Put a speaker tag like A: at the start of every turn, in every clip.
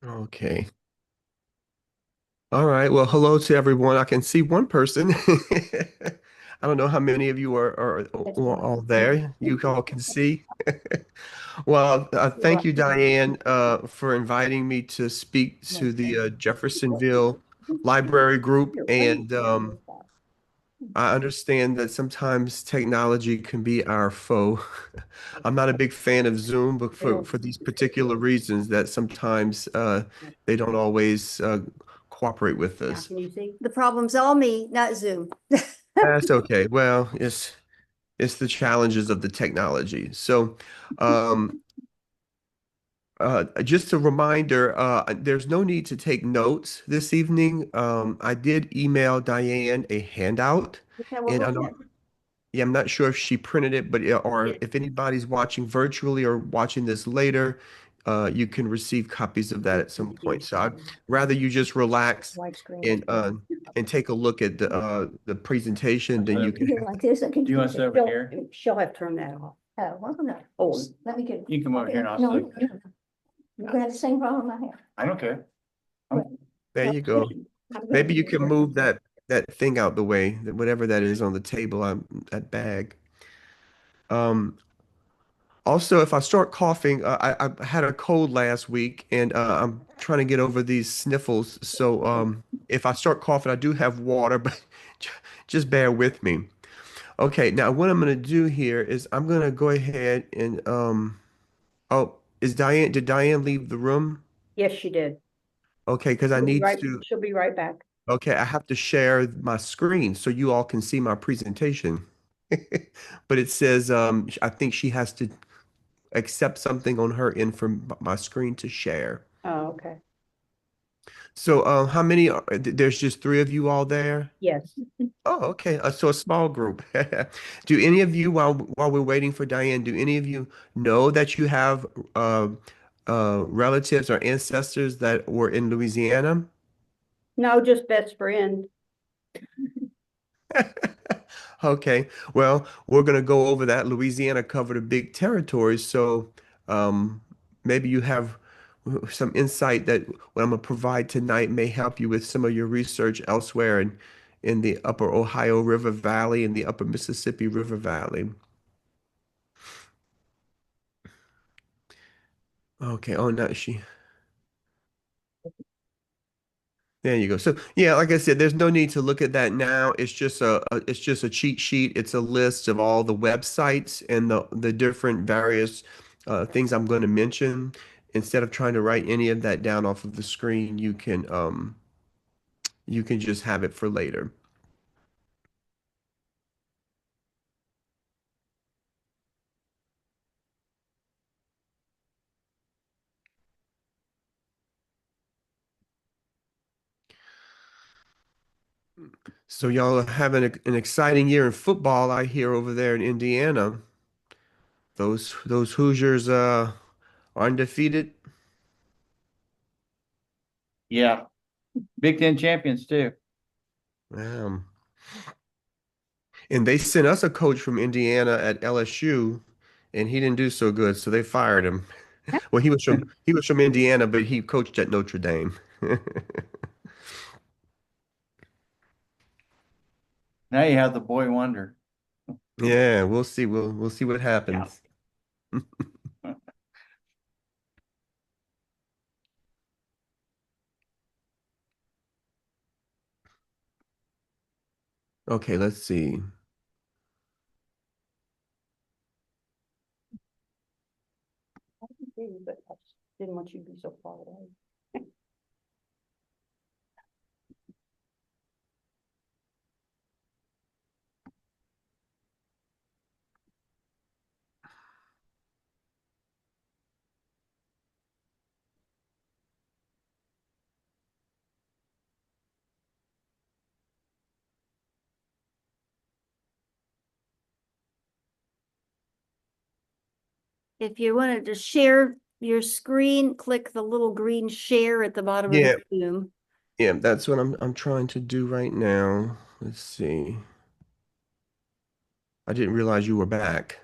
A: Okay. All right. Well, hello to everyone. I can see one person. I don't know how many of you are all there. You all can see. Well, thank you, Diane, for inviting me to speak to the Jeffersonville Library Group. And I understand that sometimes technology can be our foe. I'm not a big fan of Zoom, but for these particular reasons, that sometimes they don't always cooperate with us.
B: The problem's all me, not Zoom.
A: That's okay. Well, it's the challenges of the technology. So, um, just a reminder, there's no need to take notes this evening. I did email Diane a handout,
B: Okay, well,
A: and
B: go
A: I know
B: ahead.
A: Yeah, I'm not sure if she printed it, but or if anybody's watching virtually or watching this later, you can receive copies of that at some point. So I'd rather you just relax
B: Widescreen.
A: and take a look at the presentation, then you can
B: You like this? Do
C: You want to sit over here?
B: She'll have turned that off. Oh, well, no. Oh, let me get.
C: You can come over here and I'll
B: No,
C: sit.
B: no, no. You're gonna have the same problem I have.
C: I don't care.
A: there you go. Maybe you can move that thing out the way, whatever that is on the table, that bag. Um, Also, if I start coughing, I had a cold last week, and I'm trying to get over these sniffles. So if I start coughing, I do have water, but just bear with me. Okay, now what I'm going to do here is I'm going to go ahead and oh, did Diane leave the room?
B: Yes, she did.
A: Okay, because I
B: She'll be
A: need
B: right,
A: to.
B: she'll be right back.
A: Okay, I have to share my screen so you all can see my presentation. But it says I think she has to accept something on her end from my screen to share.
B: Oh, okay.
A: So, how many there's just three of you all there?
B: Yes.
A: Oh, okay. So a small group. Do any of you, while we're waiting for Diane, do any of you know that you have relatives or ancestors that were in Louisiana?
B: No, just best friend.
A: Okay. Well, we're gonna go over that. Louisiana covered a big territory, so um, maybe you have some insight that what I'm gonna provide tonight may help you with some of your research elsewhere in the Upper Ohio River Valley and the Upper Mississippi River Valley. Okay. Oh, no, she. There you go. So yeah, like I said, there's no need to look at that now. It's just a cheat sheet. It's a list of all the websites and the different various things I'm going to mention. Instead of trying to write any of that down off of the screen, you can just have it for later. So y'all are having an exciting year in football, I hear over there in Indiana. Those Hoosiers are undefeated.
C: Yeah. Big Ten champions too.
A: Um, And they sent us a coach from Indiana at LSU, and he didn't do so good, so they fired him. Well, he was from Indiana, but he coached at Notre Dame.
C: Now you have the boy wonder.
A: Yeah, we'll see. We'll see what
C: Yeah.
A: happens. Okay, let's see.
B: But I just didn't want you to be so far away. If you wanted to share your screen, click the little green share at the bottom of
A: Yeah,
B: the Zoom.
A: yeah, that's what I'm trying to do right now. Let's see. I didn't realize you were back.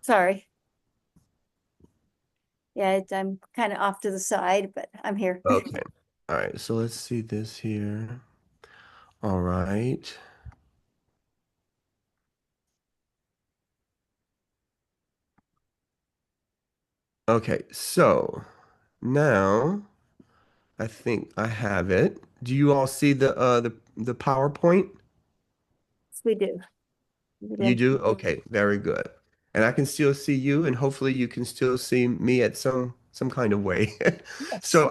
B: Sorry. Yeah, I'm kind of off to the side, but I'm here.
A: Okay. All right. So let's see this here. All right. Okay. So now I think I have it. Do you all see the PowerPoint?
B: Yes, we do.
A: You
B: Yeah.
A: do? Okay, very good. And I can still see you, and hopefully you can still see me at some kind of way.
B: Yes.
A: So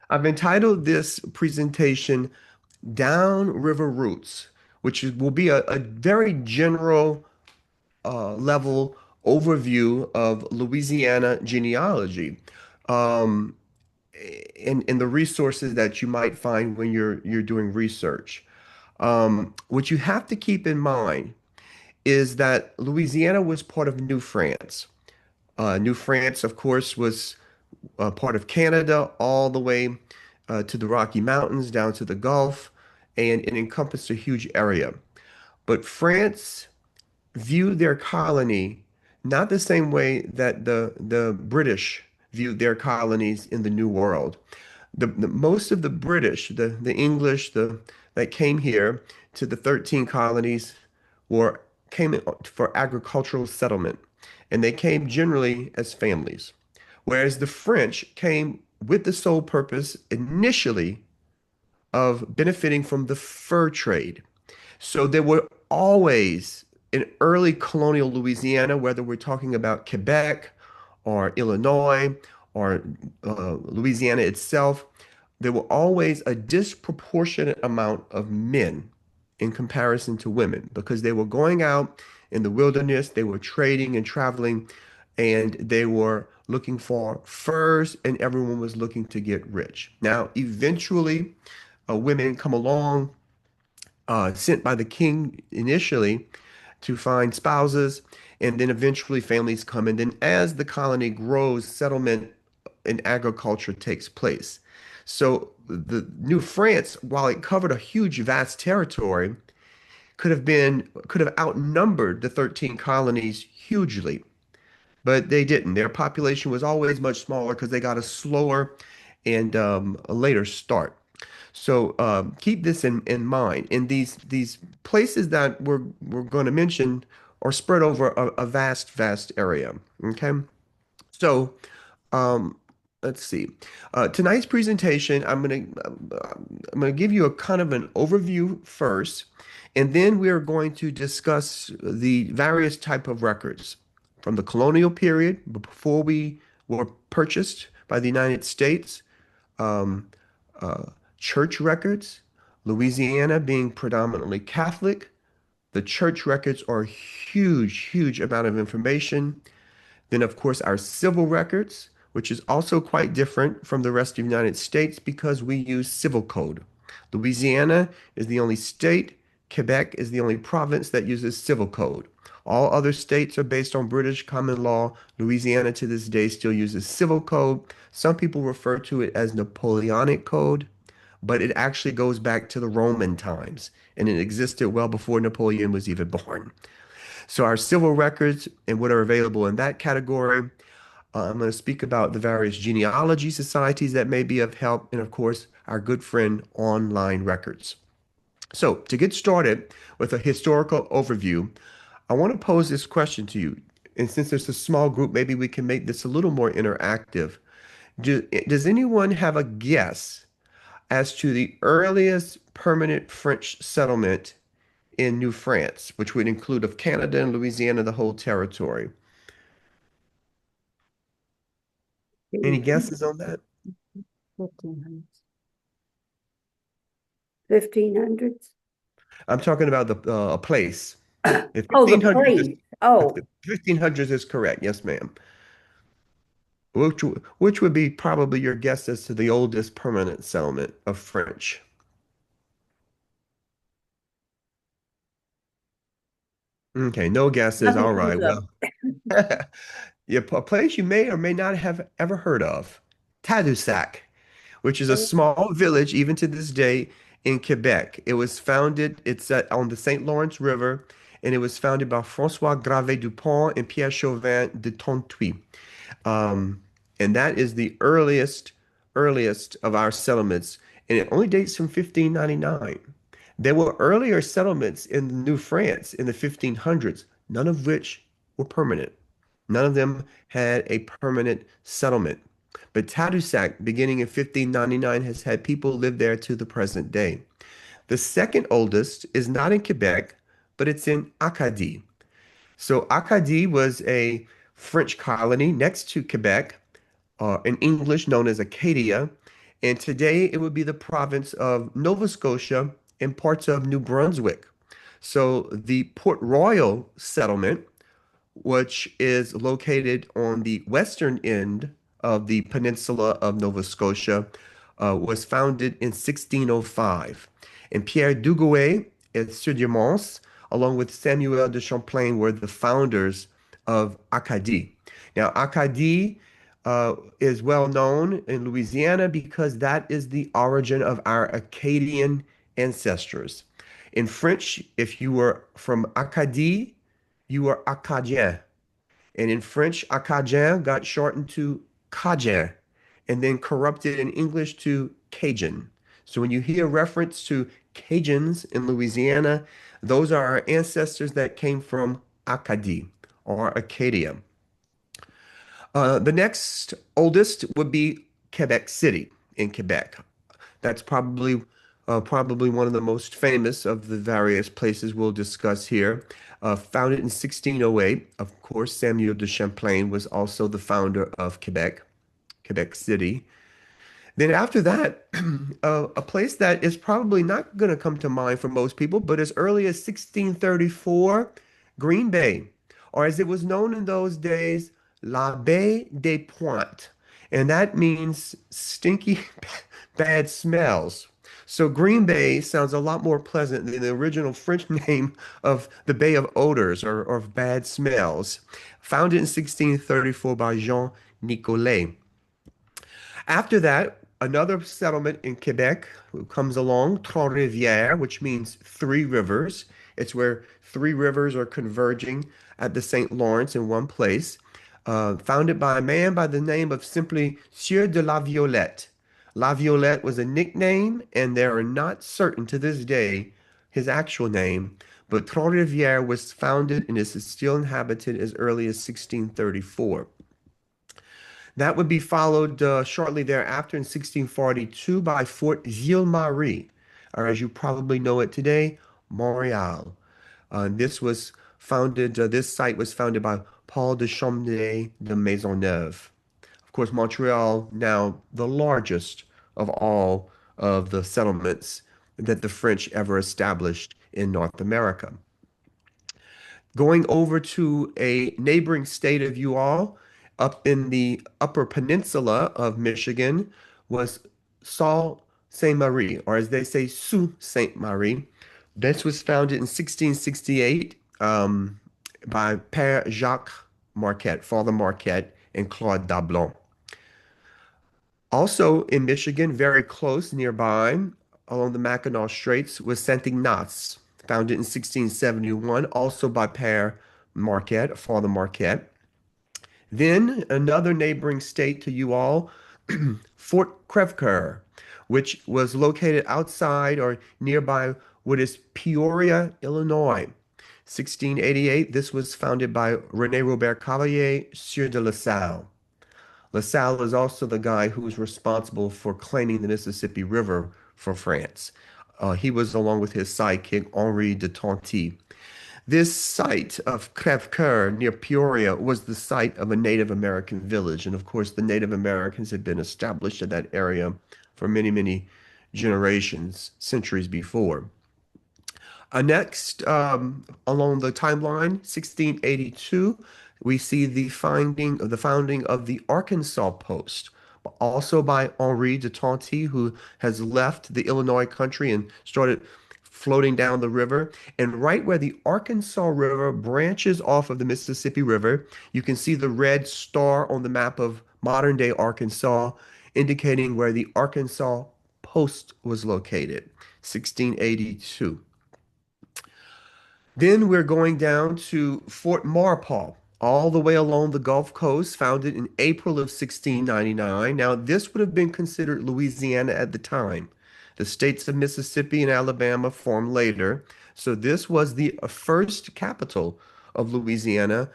A: I've entitled this presentation Downriver Roots, will be a very general level overview of Louisiana genealogy, um, and the resources that you might find when you're doing research. What you have to keep in mind is that Louisiana was part of New France. New France, of course, was part of Canada all the way to the Rocky Mountains down to the Gulf, and it encompassed a huge area. But France viewed their colony not the same way that the British viewed their colonies in the New World. Most of the British, the English, that came here to the 13 colonies were came for agricultural settlement, and they came generally as families. Whereas the French came with the sole purpose initially of benefiting from the fur trade. So there were always in early colonial Louisiana, whether we're talking about Quebec or Illinois or Louisiana itself, there were always a disproportionate amount of men in comparison to women because they were going out in the wilderness, they were trading and traveling, and they were looking for furs, and everyone was looking to get rich. Now, eventually, women come along, sent by the king initially to find spouses, and then eventually families come. And then as the colony grows, settlement and agriculture takes place. So the New France, while it covered a huge, vast territory, could have outnumbered the 13 colonies hugely, but they didn't. Their population was always much smaller because they got a slower and a later start. So keep this in mind. And these places that we're going to mention are spread over a vast area. Okay. So um, let's see. Tonight's presentation, I'm gonna give you a kind of an overview first, and then we are going to discuss the various type of records from the colonial period before we were purchased by the United States, um, uh, church records, Louisiana being predominantly Catholic. The church records are a huge amount of information. Then, of course, our civil records, which is also quite different from the rest of the United States because we use civil code. Louisiana is the only state, Quebec is the only province that uses civil code. All other states are based on British common law. Louisiana to this day still uses civil code. Some people refer to it as Napoleonic code, but it actually goes back to the Roman times, and it existed well before Napoleon was even born. So our civil records and what are available in that category. I'm going to speak about the various genealogy societies that may be of help, and of course, our good friend online records. So to get started with a historical overview, I want to pose this question to you. And since there's a small group, maybe we can make this a little more interactive. Does anyone have a guess as to the earliest permanent French settlement in New France, which would include of Canada and Louisiana, the whole territory? Any guesses on that?
B: 1500s.
D: 1500s.
A: I'm talking about a place. If
D: Oh, the
A: 1500s is
D: place. Oh,
A: 1500s is correct, yes, ma'am. Which would be probably your guess as to the oldest permanent settlement of French. Okay, no guesses.
D: nothing
A: All
D: comes
A: right.
D: up.
A: Well, yeah, a place you may or may not have ever heard of, Tadoussac, which is a small village even to this day in Quebec. It was founded, on the St. Lawrence River, and it was founded by François Gravé Dupont and Pierre Chauvin de Tontuy. Um, and that is the earliest of our settlements, and it only dates from 1599. There were earlier settlements in New France in the 1500s, none of which were permanent. None of them had a permanent settlement. But Tadoussac, beginning in 1599, has had people live there to the present day. The second oldest is not in Quebec, but it's in Acadie. So Acadie was a French colony next to Quebec, in English known as Acadia, and today it would be the province of Nova Scotia and parts of New Brunswick. So the Port Royal settlement, which is located on the western end of the peninsula of Nova Scotia, was founded in 1605. And Pierre Dugouet and Sieur along with Samuel de Champlain, were the founders of Acadie. Now, Acadie is well known in Louisiana because that is the origin of our Acadian ancestors. In French, if you were from Acadie, you were Acadien. And in French, Acadien got shortened to Cajun and then corrupted in English to Cajun. So when you hear reference to Cajuns in Louisiana, those are our ancestors that came from Acadie or Acadia. The next oldest would be Quebec City in Quebec. That's probably one of the most famous of the various places we'll discuss here. Founded in 1608, of course, Samuel de Champlain was also the founder of Quebec City. Then after that, a place that is probably not going to come to mind for most people, but as early as 1634, Green Bay, or as it was known in those days, La Baie des Pointes. And that means stinky, bad smells. So Green Bay sounds a lot more pleasant than the original French name of the Bay of Odors or of bad smells. Founded in 1634 by Jean Nicolet. After that, another settlement in Quebec comes along, Trois-Rivières, which means three rivers. It's where three rivers are converging at the St. Lawrence in one place. Founded by a man by the name of simply Sieur de la Violette. La Violette was a nickname, and they are not certain to this day his actual name, but Trois-Rivières was founded and is still inhabited as early as 1634. That would be followed shortly thereafter in 1642 by Fort Ville-Marie, or as you probably know it today, Montreal. This site was founded by Paul de Chaumet de Maisonneuve. Of course, Montreal, now the largest of all of the settlements that the French ever established in North America. Going over to a neighboring state of you all, up in the Upper Peninsula of Michigan, was Sault Ste. Marie, or as they say, Sault Ste. Marie. This was founded in 1668 by Père Jacques Marquette, Father Marquette, and Claude Dablon. Also in Michigan, very close nearby, along the Mackinac Straits, was Saint Ignace, founded in 1671, also by Père Marquette, Father Marquette. Then another neighboring state to you all, Fort Crèvecoeur, which was located outside or nearby what is Peoria, Illinois. 1688, this was founded by René Robert Cavalier, Sieur de La Salle. La Salle is also the guy who was responsible for claiming the Mississippi River for France. He was along with his sidekick, Henri de Tonty. This site of Crèvecoeur near Peoria was the site of a Native American village. And of course, the Native Americans had been established in that area for many, many generations, centuries before. Next, along the timeline, 1682, we see the founding of the Arkansas Post, also by Henri de Tonty, who has left the Illinois country and started floating down the river. And right where the Arkansas River branches off of the Mississippi River, you can see the red star on the map of modern-day Arkansas, indicating where the Arkansas Post was located, 1682. Then we're going down to Fort Maurepas, all the way along the Gulf Coast, founded in April of 1699. Now, this would have been considered Louisiana at the time. The states of Mississippi and Alabama formed later. So this was the first capital of Louisiana,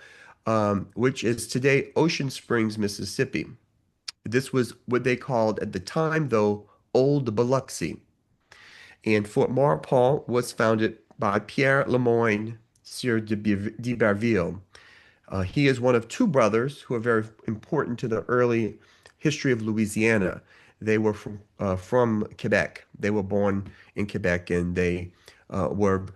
A: which is today Ocean Springs, Mississippi. This was what they called at the time, though, Old Biloxi. And Fort Maurepas was founded by Pierre Lemoyne, Sieur d'Iberville. He is one of two brothers who are very important to the early history of Louisiana. They were from Quebec. They were born in Quebec, and they were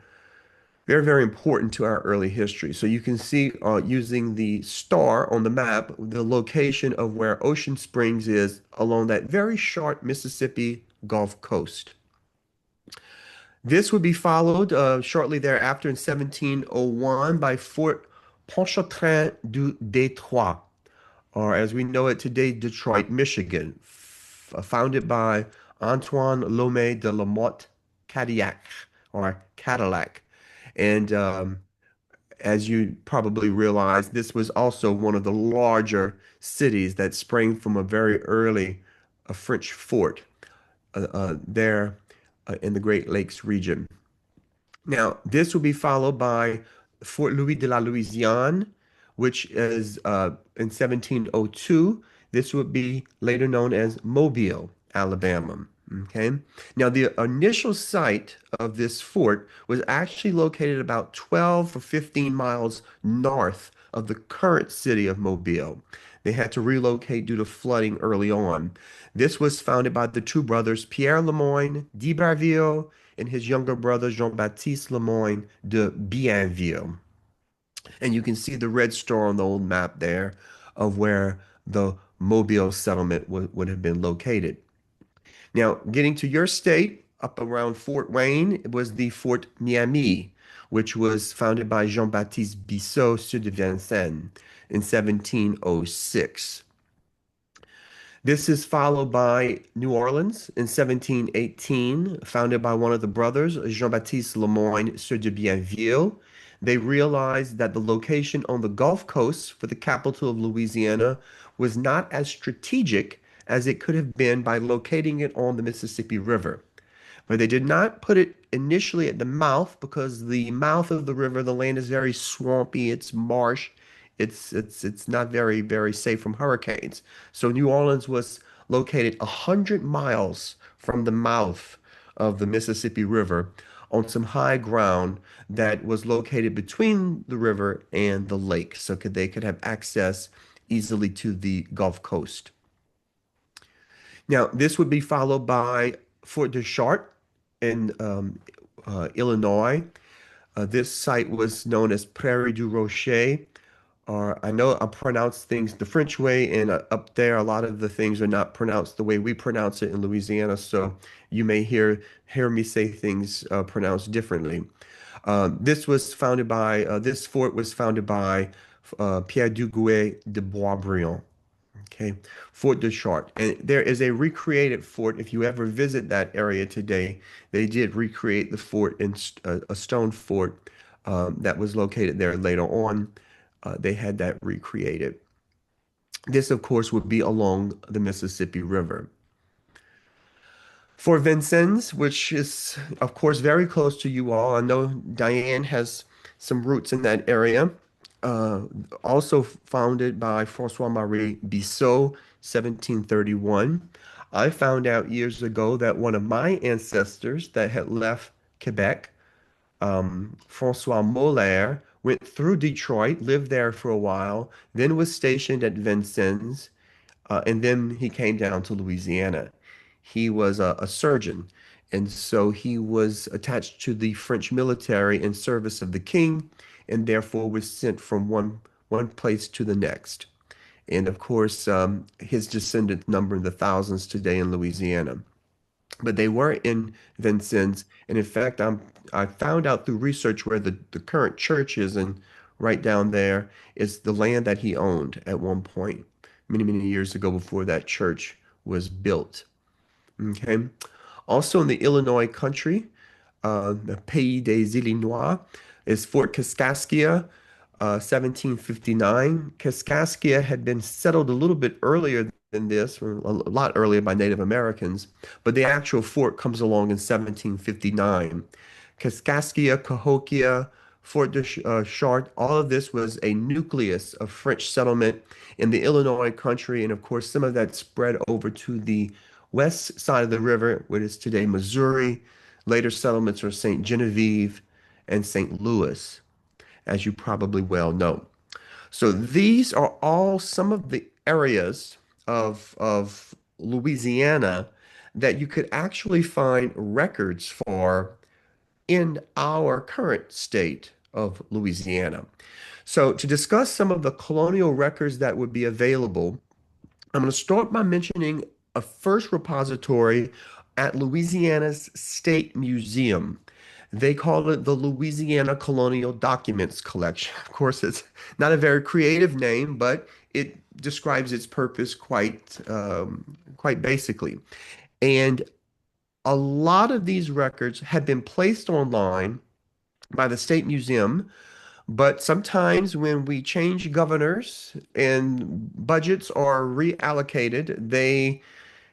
A: very, very important to our early history. So you can see using the star on the map, the location of where Ocean Springs is along that very short Mississippi Gulf Coast. This would be followed shortly thereafter in 1701 by Fort Pontchartrain du Détroit, or as we know it today, Detroit, Michigan, founded by Antoine Lomé de la Motte Cadillac, or Cadillac. And as you probably realize, this was also one of the larger cities that sprang from a very early French fort there in the Great Lakes region. Now, this will be followed by Fort Louis de la Louisiane, which is in 1702. This would be later known as Mobile, Alabama. Okay. Now, the initial site of this fort was actually located about 12 or 15 miles north of the current city of Mobile. They had to relocate due to flooding early on. This was founded by the two brothers Pierre Lemoyne d'Iberville and his younger brother Jean-Baptiste Lemoyne de Bienville. And you can see the red star on the old map there of where the Mobile settlement would have been located. Now, getting to your state, up around Fort Wayne, it was the Fort Miami, which was founded by Jean-Baptiste Bissot Sieur de Vincennes in 1706. This is followed by New Orleans in 1718, founded by one of the brothers, Jean-Baptiste Lemoyne Sieur de Bienville. They realized that the location on the Gulf Coast for the capital of Louisiana was not as strategic as it could have been by locating it on the Mississippi River. But they did not put it initially at the mouth because the mouth of the river, the land is very swampy, it's marsh, it's not very, very safe from hurricanes. So New Orleans was located 100 miles from the mouth of the Mississippi River on some high ground that was located between the river and the lake, so they could have access easily to the Gulf Coast. Now, this would be followed by Fort Deschartres in Illinois. This site was known as Prairie du Rocher. Or I know I pronounce things the French way, and up there, a lot of the things are not pronounced the way we pronounce it in Louisiana. So you may hear me say things pronounced differently. This fort was founded by Pierre Duguay de Boisbriand. Okay, Fort Deschartres. And there is a recreated fort. If you ever visit that area today, they did recreate the fort in a stone fort that was located there later on. They had that recreated. This, of course, would be along the Mississippi River. Fort Vincennes, which is, of course, very close to you all. I know Diane has some roots in that area. Also founded by François-Marie Bissot, 1731. I found out years ago that one of my ancestors that had left Quebec, François Molaire, went through Detroit, lived there for a while, then was stationed at Vincennes, and then he came down to Louisiana. He was a surgeon, and so he was attached to the French military in service of the king, and therefore was sent from one place to the next. And of course, his descendants number in the thousands today in Louisiana. But they were in Vincennes, and in fact, I found out through research where the current church is, and right down there is the land that he owned at one point, many, many years ago before that church was built. Okay. Also in the Illinois country, the Pays des Illinois, is Fort Kaskaskia. 1759. Kaskaskia had been settled a little bit earlier than this, or a lot earlier by Native Americans, but the actual fort comes along in 1759. Kaskaskia, Cahokia, Fort de Chartres, all of this was a nucleus of French settlement in the Illinois country, and of course, some of that spread over to the west side of the river, what is today Missouri. Later settlements are St. Genevieve and St. Louis, as you probably well know. So these are all some of the areas of Louisiana that you could actually find records for in our current state of Louisiana. So to discuss some of the colonial records that would be available, I'm going to start by mentioning a first repository at Louisiana's State Museum. They call it the Louisiana Colonial Documents Collection. Of course, it's not a very creative name, but it describes its purpose quite basically. And a lot of these records have been placed online by the State Museum, but sometimes when we change governors and budgets are reallocated, they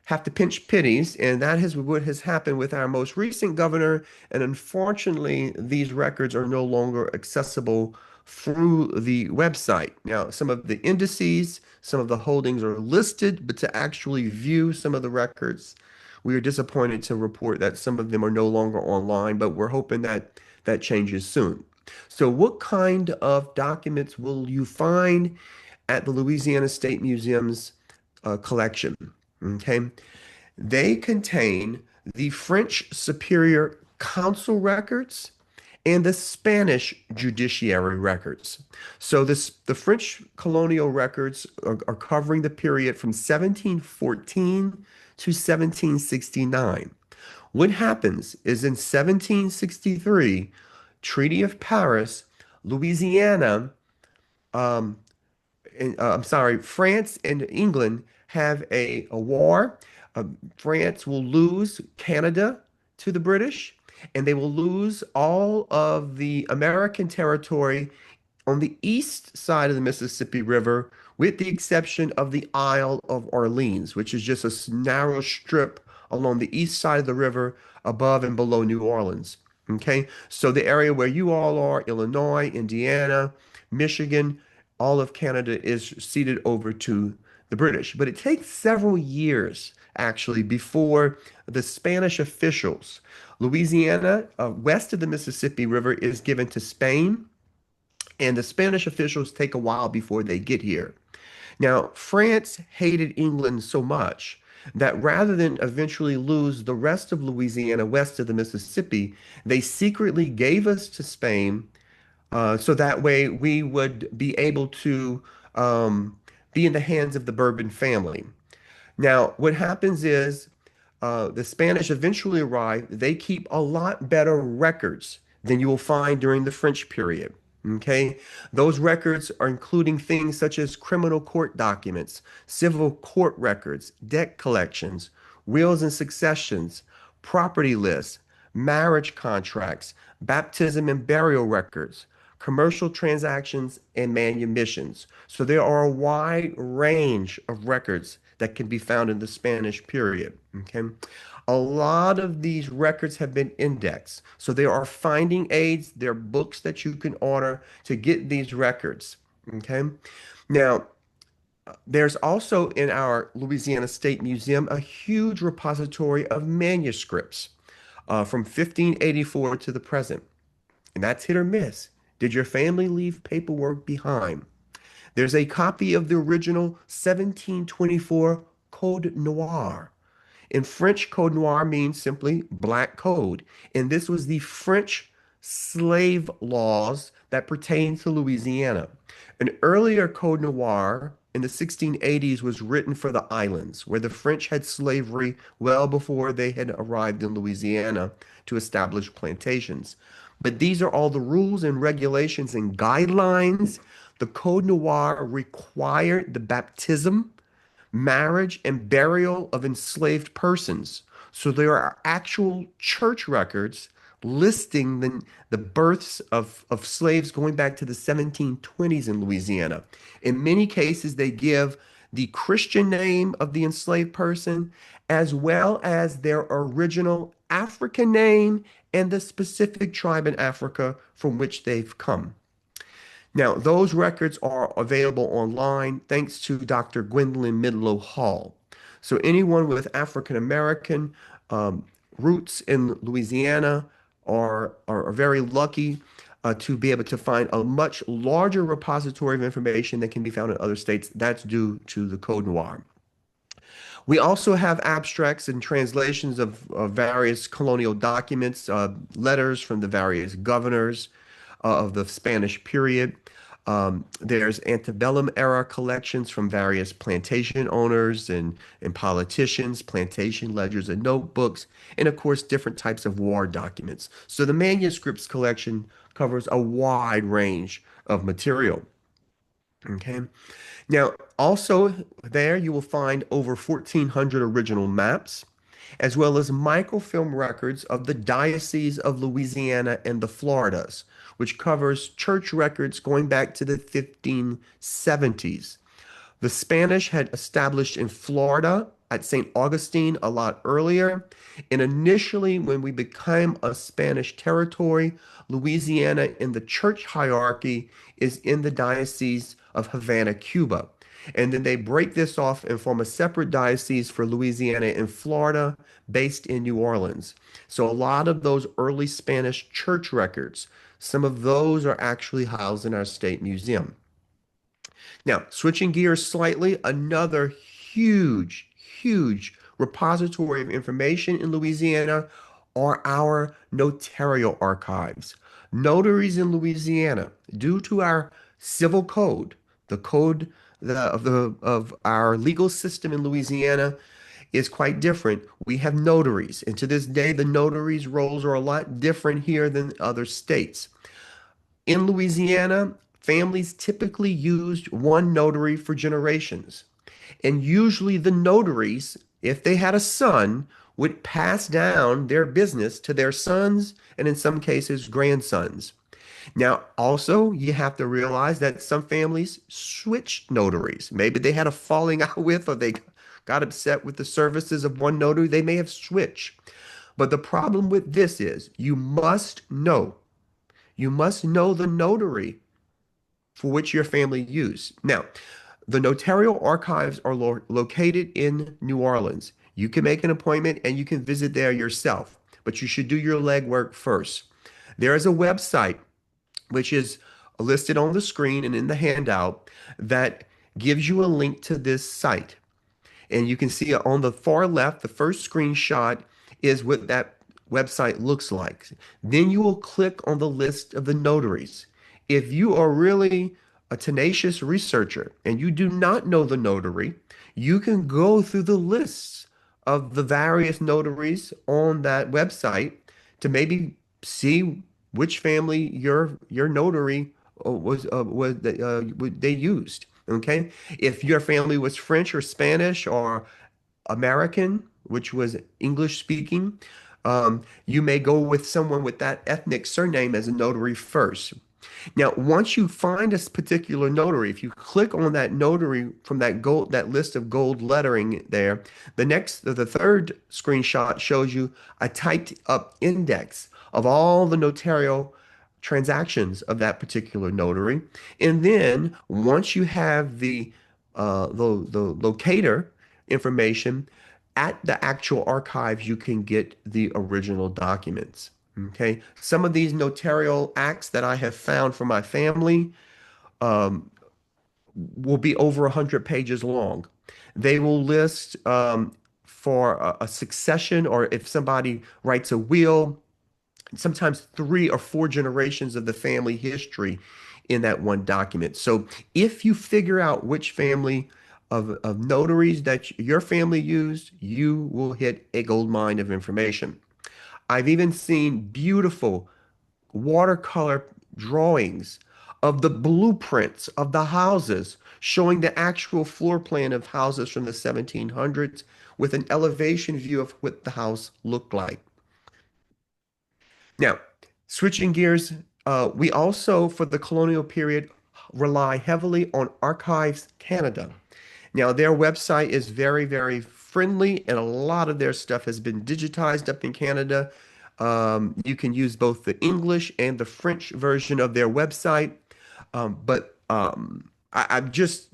A: have to pinch pennies, and that is what has happened with our most recent governor. And unfortunately, these records are no longer accessible through the website. Now, some of the indices, some of the holdings are listed, but to actually view some of the records, we are disappointed to report that some of them are no longer online, but we're hoping that that changes soon. So, what kind of documents will you find at the Louisiana State Museum's collection? Okay. They contain the French Superior Council records and the Spanish judiciary records. So the French colonial records are covering the period from 1714 to 1769. What happens is in 1763, Treaty of Paris, Louisiana, um, I'm sorry, France and England have a war. France will lose Canada to the British, and they will lose all of the American territory on the east side of the Mississippi River, with the exception of the Isle of Orleans, which is just a narrow strip along the east side of the river above and below New Orleans. Okay, so the area where you all are, Illinois, Indiana, Michigan, all of Canada is ceded over to the British. But it takes several years actually before the Spanish officials, Louisiana, west of the Mississippi River, is given to Spain, and the Spanish officials take a while before they get here. Now, France hated England so much that rather than eventually lose the rest of Louisiana west of the Mississippi, they secretly gave us to Spain, so that way we would be able to be in the hands of the Bourbon family. Now, what happens is the Spanish eventually arrive. They keep a lot better records than you will find during the French period. Okay, those records are including things such as criminal court documents, civil court records, debt collections, wills and successions, property lists, marriage contracts, baptism and burial records, commercial transactions, and manumissions. So there are a wide range of records that can be found in the Spanish period. Okay. A lot of these records have been indexed. So there are finding aids, there are books that you can order to get these records. Okay. Now, there's also in our Louisiana State Museum a huge repository of manuscripts from 1584 to the present. And that's hit or miss. Did your family leave paperwork behind? There's a copy of the original 1724 Code Noir. In French, Code Noir means simply black code. And this was the French slave laws that pertain to Louisiana. An earlier Code Noir in the 1680s was written for the islands, where the French had slavery well before they had arrived in Louisiana to establish plantations. But these are all the rules and regulations and guidelines. The Code Noir required the baptism, marriage, and burial of enslaved persons. So there are actual church records listing the births of slaves going back to the 1720s in Louisiana. In many cases, they give the Christian name of the enslaved person as well as their original African name and the specific tribe in Africa from which they've come. Now, those records are available online thanks to Dr. Gwendolyn Midlow Hall. So anyone with African American um, roots in Louisiana are very lucky to be able to find a much larger repository of information that can be found in other states. That's due to the Code Noir. We also have abstracts and translations of various colonial documents, letters from the various governors of the Spanish period. There's antebellum era collections from various plantation owners and politicians, plantation ledgers and notebooks, and of course, different types of war documents. So the manuscripts collection covers a wide range of material. Okay. Now, also there you will find over 1,400 original maps, as well as microfilm records of the Diocese of Louisiana and the Floridas, which covers church records going back to the 1570s. The Spanish had established in Florida at St. Augustine a lot earlier. And initially, when we became a Spanish territory, Louisiana in the church hierarchy is in the Diocese of Havana, Cuba. And then they break this off and form a separate diocese for Louisiana and Florida based in New Orleans. So a lot of those early Spanish church records, some of those are actually housed in our state museum. Now, switching gears slightly, another huge repository of information in Louisiana are our notarial archives. Notaries in Louisiana, due to our civil code, the code of our legal system in Louisiana is quite different. We have notaries, and to this day, the notaries' roles are a lot different here than other states. In Louisiana, families typically used one notary for generations. And usually the notaries, if they had a son, would pass down their business to their sons and in some cases grandsons. Now, also, you have to realize that some families switched notaries. Maybe they had a falling out with, or they got upset with the services of one notary. They may have switched. But the problem with this is you must know the notary for which your family used. Now, the notarial archives are located in New Orleans. You can make an appointment and you can visit there yourself, but you should do your legwork first. There is a website which is listed on the screen and in the handout that gives you a link to this site. And you can see on the far left, the first screenshot is what that website looks like. Then you will click on the list of the notaries. If you are really a tenacious researcher and you do not know the notary, you can go through the lists of the various notaries on that website to maybe see which family your notary they used. Okay, if your family was French or Spanish or American, which was English speaking, you may go with someone with that ethnic surname as a notary first. Now, once you find a particular notary, if you click on that notary from that list of gold lettering there, the third screenshot shows you a typed up index of all the notarial transactions of that particular notary. And then once you have the locator information at the actual archives, you can get the original documents. Okay, some of these notarial acts that I have found for my family will be over 100 pages long. They will list for a succession, or if somebody writes a will, sometimes 3 or 4 generations of the family history in that one document. So if you figure out which family of notaries that your family used, you will hit a gold mine of information. I've even seen beautiful watercolor drawings of the blueprints of the houses, showing the actual floor plan of houses from the 1700s with an elevation view of what the house looked like. Now, switching gears, we also, for the colonial period, rely heavily on Archives Canada. Now, their website is very, very friendly, and a lot of their stuff has been digitized up in Canada. You can use both the English and the French version of their website. I've just,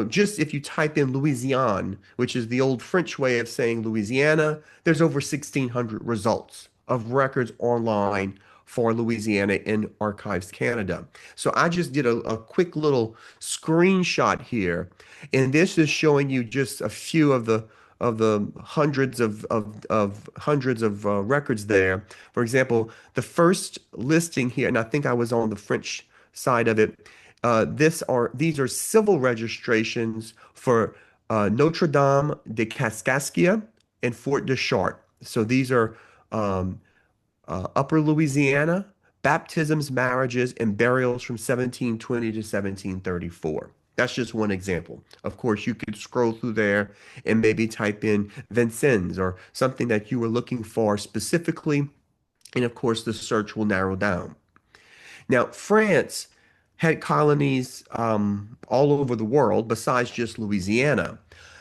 A: just if you type in Louisiane, which is the old French way of saying Louisiana, there's over 1,600 results of records online for Louisiana in Archives Canada. So I just did a quick little screenshot here, and this is showing you just a few of the hundreds of records there. For example, the first listing here, and I think I was on the French side of it. These are civil registrations for Notre Dame de Kaskaskia and Fort de Chartres. So these are um, Upper Louisiana baptisms, marriages, and burials from 1720 to 1734. That's just one example. Of course, you could scroll through there and maybe type in Vincennes or something that you were looking for specifically. And of course, the search will narrow down. Now, France had colonies all over the world besides just Louisiana.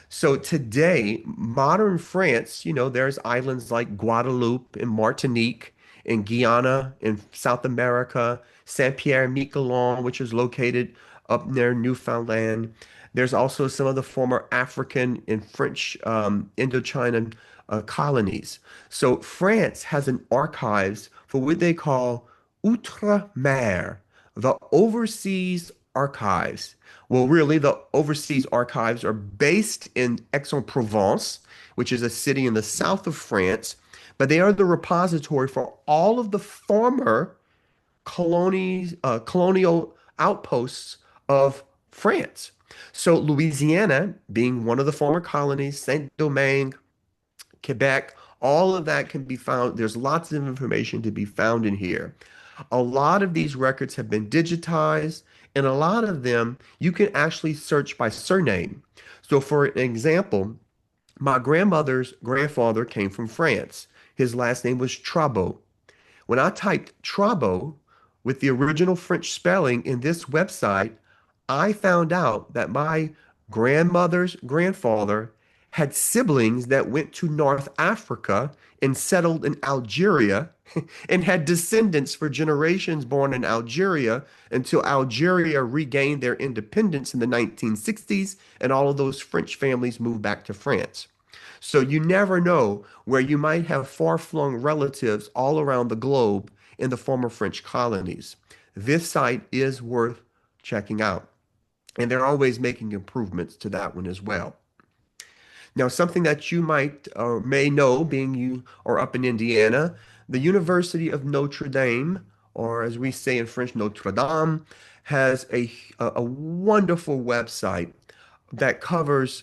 A: So today, modern France, there's islands like Guadeloupe and Martinique and Guyana in South America, Saint-Pierre and Miquelon, which is located up near Newfoundland. There's also some of the former African and French Indochina colonies. So France has an archives for what they call Outre-mer, the overseas archives. Well, really, the overseas archives are based in Aix-en-Provence, which is a city in the south of France, but they are the repository for all of the former colonial outposts of France. So, Louisiana, being one of the former colonies, Saint-Domingue, Quebec, all of that can be found. There's lots of information to be found in here. A lot of these records have been digitized, and a lot of them you can actually search by surname. So, for an example, my grandmother's grandfather came from France. His last name was Trabo. When I typed Trabo with the original French spelling in this website, I found out that my grandmother's grandfather had siblings that went to North Africa and settled in Algeria and had descendants for generations born in Algeria until Algeria regained their independence in the 1960s, and all of those French families moved back to France. So you never know where you might have far-flung relatives all around the globe in the former French colonies. This site is worth checking out, and they're always making improvements to that one as well. Now, something that you might or may know, being you are up in Indiana, the University of Notre Dame, or as we say in French, Notre Dame, has a wonderful website that covers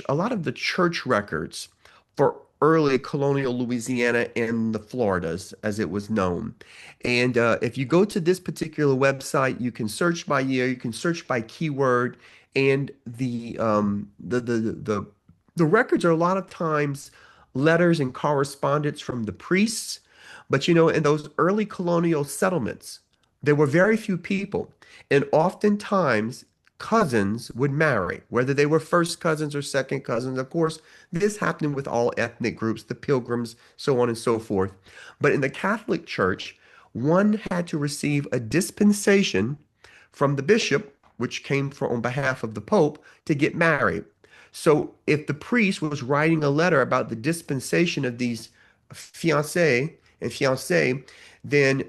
A: a lot of the church records for early colonial Louisiana and the Floridas, as it was known. And if you go to this particular website, you can search by year, you can search by keyword, and the records are a lot of times letters and correspondence from the priests. But in those early colonial settlements, there were very few people. And oftentimes, cousins would marry, whether they were first cousins or second cousins. Of course, this happened with all ethnic groups, the Pilgrims, so on and so forth. But in the Catholic Church, one had to receive a dispensation from the bishop, which came on behalf of the Pope, to get married. So if the priest was writing a letter about the dispensation of these fiancé and fiancée, then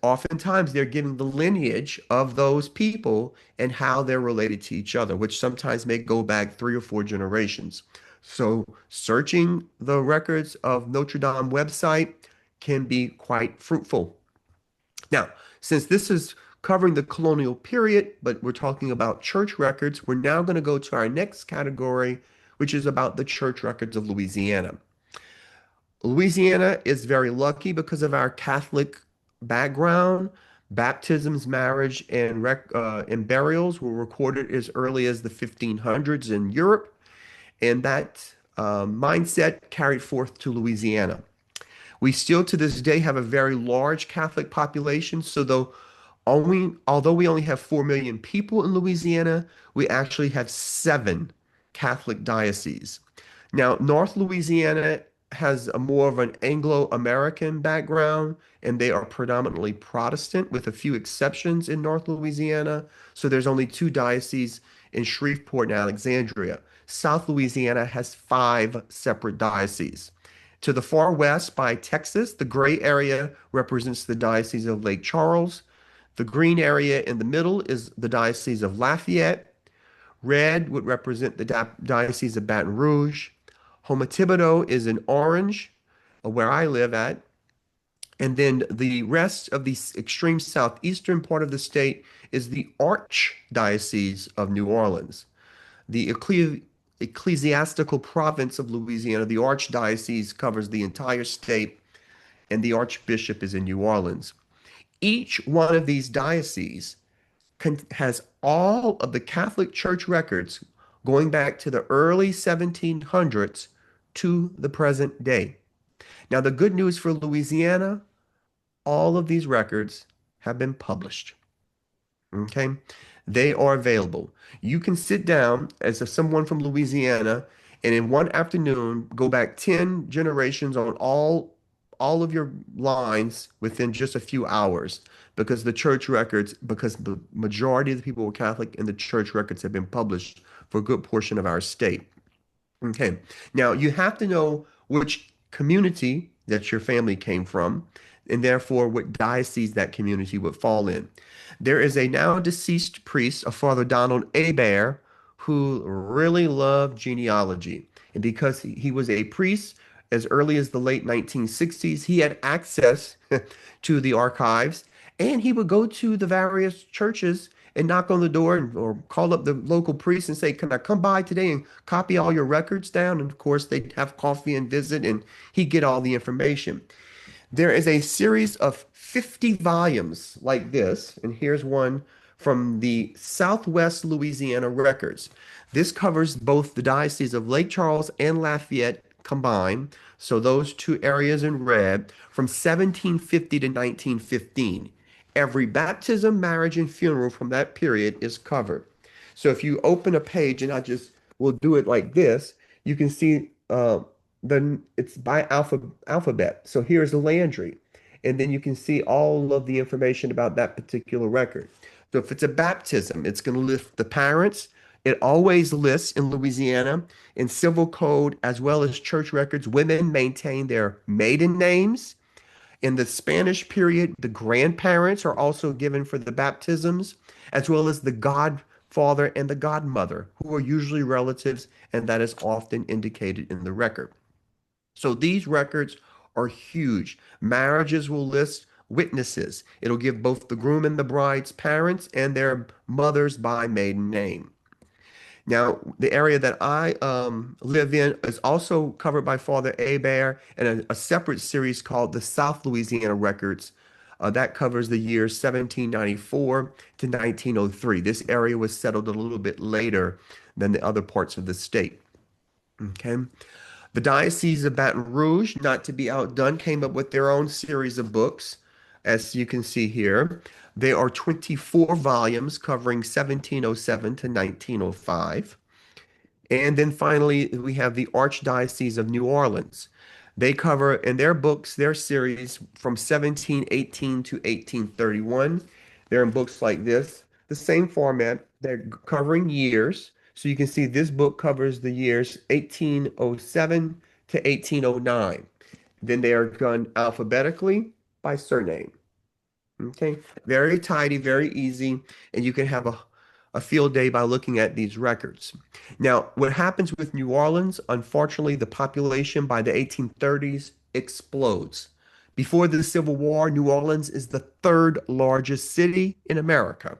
A: oftentimes they're giving the lineage of those people and how they're related to each other, which sometimes may go back 3 or 4 generations. So searching the records of Notre Dame website can be quite fruitful. Now, since this is covering the colonial period, but we're talking about church records, we're now going to go to our next category, which is about the church records of Louisiana. Louisiana is very lucky because of our Catholic background. Baptisms, marriage, and burials were recorded as early as the 1500s in Europe, and that mindset carried forth to Louisiana. We still to this day have a very large Catholic population. So although we only have 4 million people in Louisiana, we actually have 7 Catholic dioceses. Now, North Louisiana has a more of an Anglo-American background, and they are predominantly Protestant, with a few exceptions in North Louisiana. So there's only 2 dioceses in Shreveport and Alexandria. South Louisiana has 5 separate dioceses. To the far west by Texas, the gray area represents the Diocese of Lake Charles. The green area in the middle is the Diocese of Lafayette. Red would represent the Diocese of Baton Rouge. Houma Thibodeau is in orange, where I live at. And then the rest of the extreme southeastern part of the state is the Archdiocese of New Orleans. The ecclesiastical province of Louisiana, the Archdiocese, covers the entire state, and the Archbishop is in New Orleans. Each one of these dioceses has all of the Catholic Church records going back to the early 1700s to the present day. Now, the good news for Louisiana, all of these records have been published. Okay? They are available. You can sit down as someone from Louisiana and in one afternoon go back 10 generations on all of your lines within just a few hours, because the majority of the people were Catholic and the church records have been published for a good portion of our state. Okay. Now you have to know which community that your family came from, and therefore what diocese that community would fall in. There is a now deceased priest, a Father Donald Hebert, who really loved genealogy. And because he was a priest as early as the late 1960s, he had access to the archives, and he would go to the various churches and knock on the door or call up the local priest and say, "Can I come by today and copy all your records down?" And of course, they'd have coffee and visit, and he'd get all the information. There is a series of 50 volumes like this, and here's one from the Southwest Louisiana records. This covers both the Diocese of Lake Charles and Lafayette combined, so those 2 areas in red, from 1750 to 1915. Every baptism, marriage, and funeral from that period is covered. So if you open a page, and I just will do it like this, you can see it's by alphabet. So here's Landry, and then you can see all of the information about that particular record. So if it's a baptism, it's going to list the parents. It always lists in Louisiana in civil code as well as church records, women maintain their maiden names. In the Spanish period, the grandparents are also given for the baptisms, as well as the godfather and the godmother, who are usually relatives, and that is often indicated in the record. So these records are huge. Marriages will list witnesses. It'll give both the groom and the bride's parents and their mothers by maiden name. Now, the area that I live in is also covered by Father Hebert and a separate series called the South Louisiana Records. That covers the years 1794 to 1903. This area was settled a little bit later than the other parts of the state. Okay. The Diocese of Baton Rouge, not to be outdone, came up with their own series of books, as you can see here. There are 24 volumes covering 1707 to 1905. And then finally, we have the Archdiocese of New Orleans. They cover in their books, their series from 1718 to 1831. They're in books like this, the same format. They're covering years. So you can see this book covers the years 1807 to 1809. Then they are done alphabetically by surname. Okay, very tidy, very easy, and you can have a field day by looking at these records. Now, what happens with New Orleans, unfortunately, the population by the 1830s explodes. Before the Civil War, New Orleans is the 3rd largest city in America.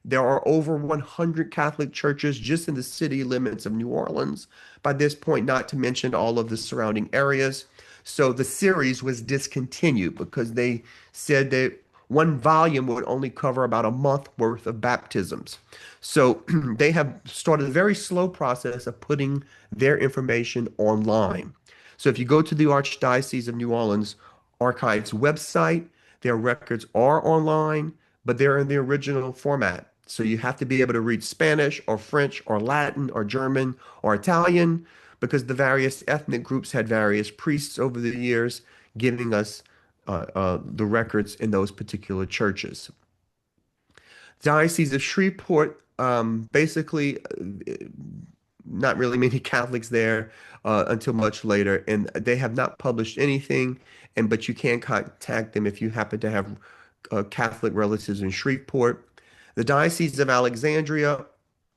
A: There are over 100 Catholic churches just in the city limits of New Orleans by this point, not to mention all of the surrounding areas. So the series was discontinued because they said that one volume would only cover about a month worth of baptisms. So they have started a very slow process of putting their information online. So if you go to the Archdiocese of New Orleans Archives website, their records are online, but they're in the original format. So you have to be able to read Spanish or French or Latin or German or Italian because the various ethnic groups had various priests over the years giving us the records in those particular churches. Diocese of Shreveport, basically, not really many Catholics there until much later, and they have not published anything. And but you can contact them if you happen to have Catholic relatives in Shreveport. The Diocese of Alexandria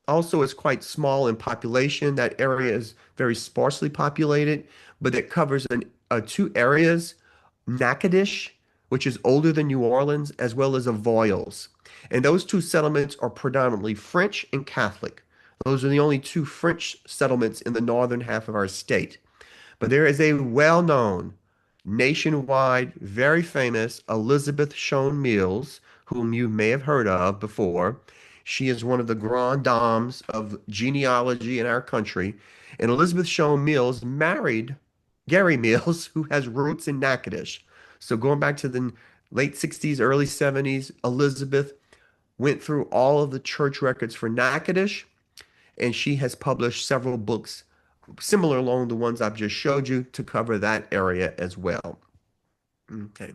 A: also is quite small in population. That area is very sparsely populated, but it covers two areas, Natchitoches, which is older than New Orleans, as well as Avoyelles. And those two settlements are predominantly French and Catholic. Those are the only two French settlements in the northern half of our state. But there is a well-known, nationwide, very famous Elizabeth Shown Mills, whom you may have heard of before. She is one of the grand dames of genealogy in our country. And Elizabeth Shown Mills married Gary Mills, who has roots in Natchitoches. So going back to the late 60s, early 70s, Elizabeth went through all of the church records for Natchitoches, and she has published several books similar along the ones I've just showed you to cover that area as well. Okay.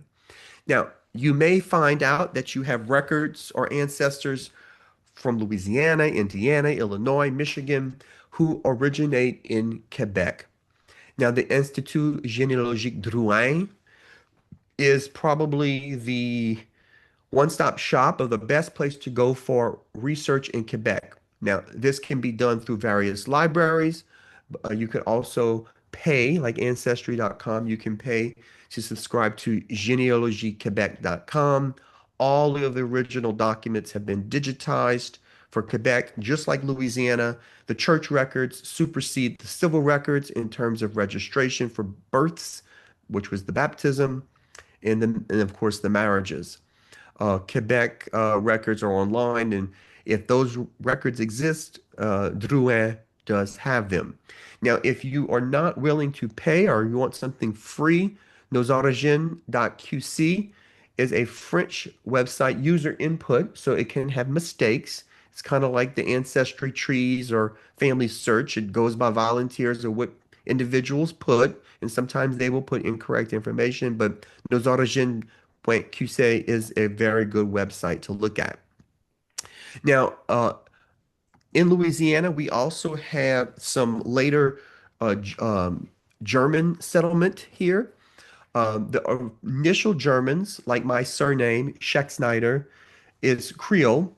A: Now, you may find out that you have records or ancestors from Louisiana, Indiana, Illinois, Michigan, who originate in Quebec. Now, the Institut Généalogique Drouin is probably the one-stop shop of the best place to go for research in Quebec. Now, this can be done through various libraries. You could also pay, like Ancestry.com, you can pay to subscribe to genealogyquebec.com. All of the original documents have been digitized for Quebec, just like Louisiana. The church records supersede the civil records in terms of registration for births, which was the baptism, and of course the marriages. Quebec records are online, and if those records exist, Drouin does have them. Now, if you are not willing to pay or you want something free, nosorigines.qc is a French website, user input, so it can have mistakes. It's kind of like the ancestry trees or family search. It goes by volunteers or what individuals put, and sometimes they will put incorrect information, but nosorigines.qc is a very good website to look at. Now, in Louisiana, we also have some later German settlement here. The initial Germans, like my surname, Schexnaydre, is Creole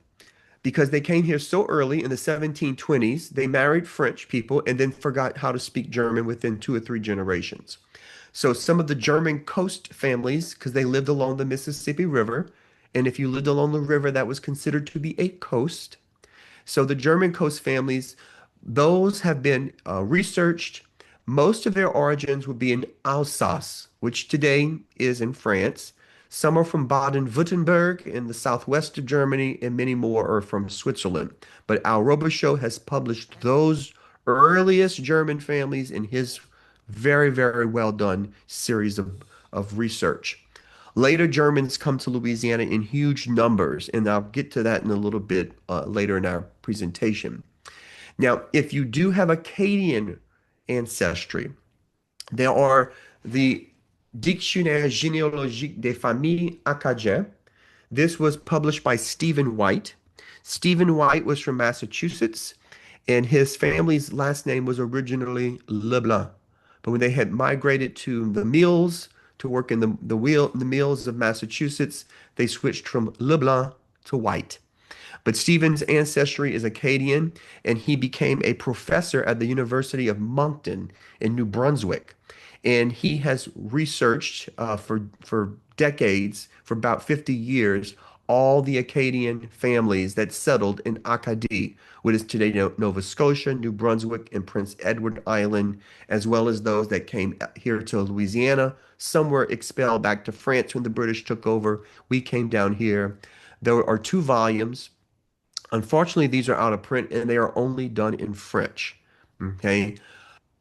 A: because they came here so early in the 1720s. They married French people and then forgot how to speak German within 2 or 3 generations. So some of the German coast families, because they lived along the Mississippi River, and if you lived along the river, that was considered to be a coast. So the German coast families, those have been researched. Most of their origins would be in Alsace, which today is in France. Some are from Baden-Württemberg in the southwest of Germany, and many more are from Switzerland. But Al Robichaud has published those earliest German families in his very, very well done series of research. Later Germans come to Louisiana in huge numbers, and I'll get to that in a little bit later in our presentation. Now, if you do have Acadian ancestry, there are the Dictionnaire généalogique des familles acadiennes. This was published by Stephen White. Stephen White was from Massachusetts, and his family's last name was originally Leblanc. But when they had migrated to the mills to work in the mills of Massachusetts, they switched from Leblanc to White. But Stephen's ancestry is Acadian, and he became a professor at the University of Moncton in New Brunswick. And he has researched for decades, for about 50 years, all the Acadian families that settled in Acadie, what is today Nova Scotia, New Brunswick, and Prince Edward Island, as well as those that came here to Louisiana. Some were expelled back to France when the British took over. We came down here. There are 2 volumes. Unfortunately, these are out of print and they are only done in French. Okay.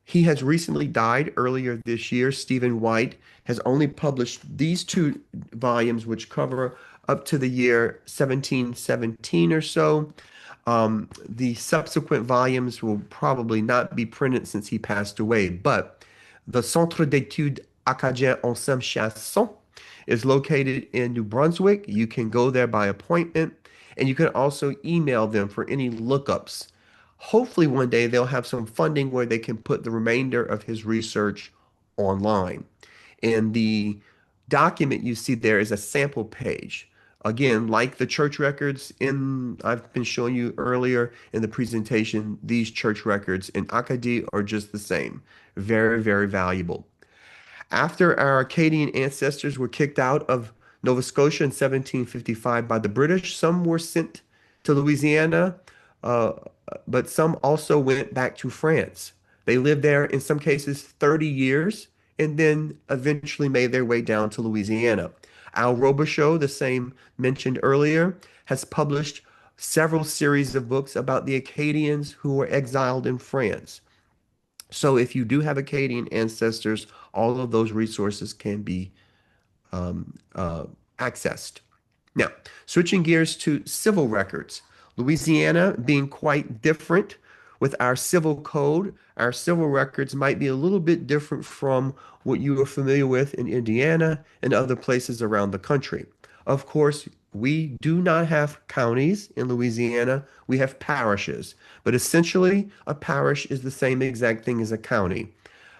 A: He has recently died earlier this year. Stephen White has only published these two volumes, which cover up to the year 1717 or so. The subsequent volumes will probably not be printed since he passed away, but the Centre d'études acadiens en Chasson is located in New Brunswick. You can go there by appointment, and you can also email them for any lookups. Hopefully, one day they'll have some funding where they can put the remainder of his research online. And the document you see there is a sample page. Again, like the church records I've been showing you earlier in the presentation, these church records in Acadie are just the same. Very, very valuable. After our Acadian ancestors were kicked out of Nova Scotia in 1755 by the British, some were sent to Louisiana, uh, but some also went back to France. They lived there in some cases 30 years and then eventually made their way down to Louisiana. Al Robichaud, the same mentioned earlier, has published several series of books about the Acadians who were exiled in France. So if you do have Acadian ancestors, all of those resources can be um, uh, accessed. Now, switching gears to civil records. Louisiana being quite different with our civil code, our civil records might be a little bit different from what you are familiar with in Indiana and other places around the country. Of course, we do not have counties in Louisiana, we have parishes, but essentially a parish is the same exact thing as a county.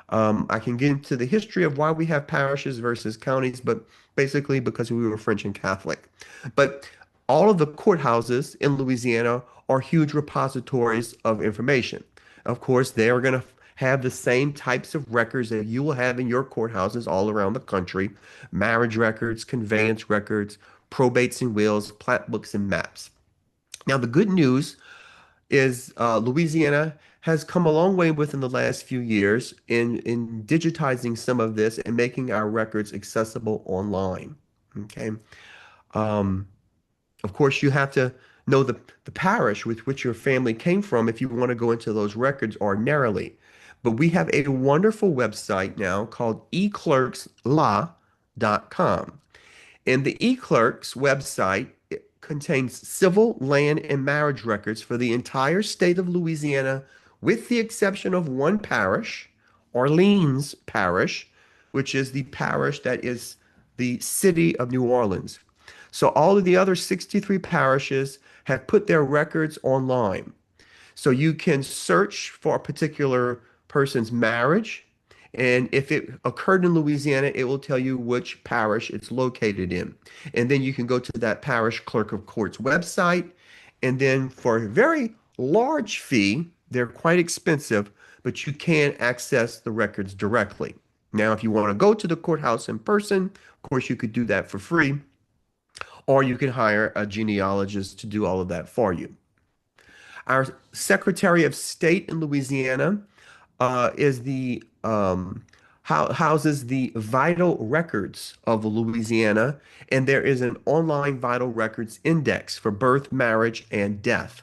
A: I can get into the history of why we have parishes versus counties, but basically because we were French and Catholic. But all of the courthouses in Louisiana are huge repositories of information. Of course, they are going to have the same types of records that you will have in your courthouses all around the country: marriage records, conveyance records, probates and wills, plat books, and maps. Now, the good news is Louisiana has come a long way within the last few years in digitizing some of this and making our records accessible online. Okay. Um, of course, you have to know the parish with which your family came from if you want to go into those records ordinarily. But we have a wonderful website now called eclerkslaw.com. And the eClerks website contains civil, land, and marriage records for the entire state of Louisiana, with the exception of one parish, Orleans Parish, which is the parish that is the city of New Orleans. So all of the other 63 parishes have put their records online. So you can search for a particular person's marriage, and if it occurred in Louisiana, it will tell you which parish it's located in. And then you can go to that parish clerk of court's website. And then for a very large fee, they're quite expensive, but you can access the records directly. Now, if you want to go to the courthouse in person, of course, you could do that for free, or you can hire a genealogist to do all of that for you. Our Secretary of State in Louisiana is the houses the vital records of Louisiana, and there is an online vital records index for birth, marriage, and death.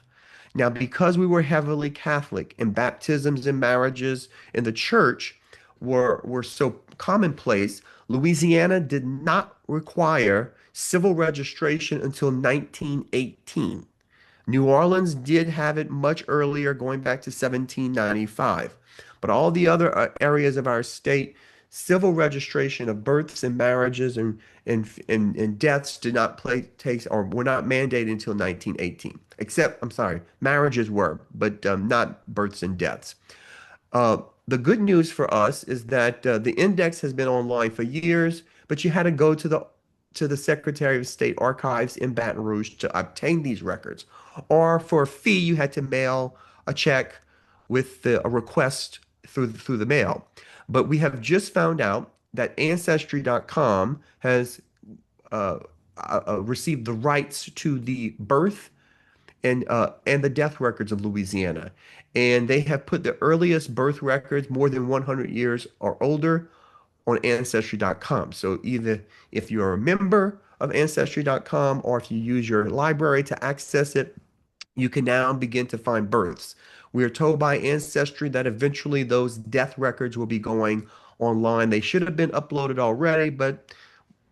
A: Now, because we were heavily Catholic and baptisms and marriages in the church were so commonplace, Louisiana did not require civil registration until 1918. New Orleans did have it much earlier, going back to 1795. But all the other areas of our state, civil registration of births and marriages and deaths did not take or were not mandated until 1918. Except, I'm sorry, marriages were, but not births and deaths. The good news for us is that the index has been online for years, but you had to go to the Secretary of State archives in Baton Rouge to obtain these records. Or for a fee, you had to mail a check with a request through the mail. But we have just found out that Ancestry.com has received the rights to the birth and the death records of Louisiana. And they have put the earliest birth records, more than 100 years or older, on Ancestry.com. So either if you're a member of Ancestry.com or if you use your library to access it, you can now begin to find births. We are told by Ancestry that eventually those death records will be going online. They should have been uploaded already, but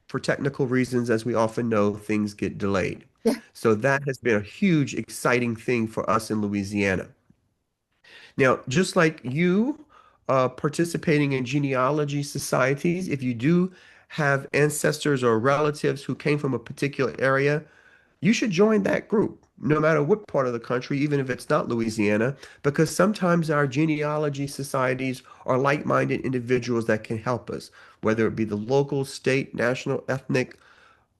A: for technical reasons, as we often know, things get delayed.
B: Yeah.
A: So that has been a huge, exciting thing for us in Louisiana. Now, just like you participating in genealogy societies, if you do have ancestors or relatives who came from a particular area, you should join that group, no matter what part of the country, even if it's not Louisiana, because sometimes our genealogy societies are like-minded individuals that can help us, whether it be the local, state, national, ethnic,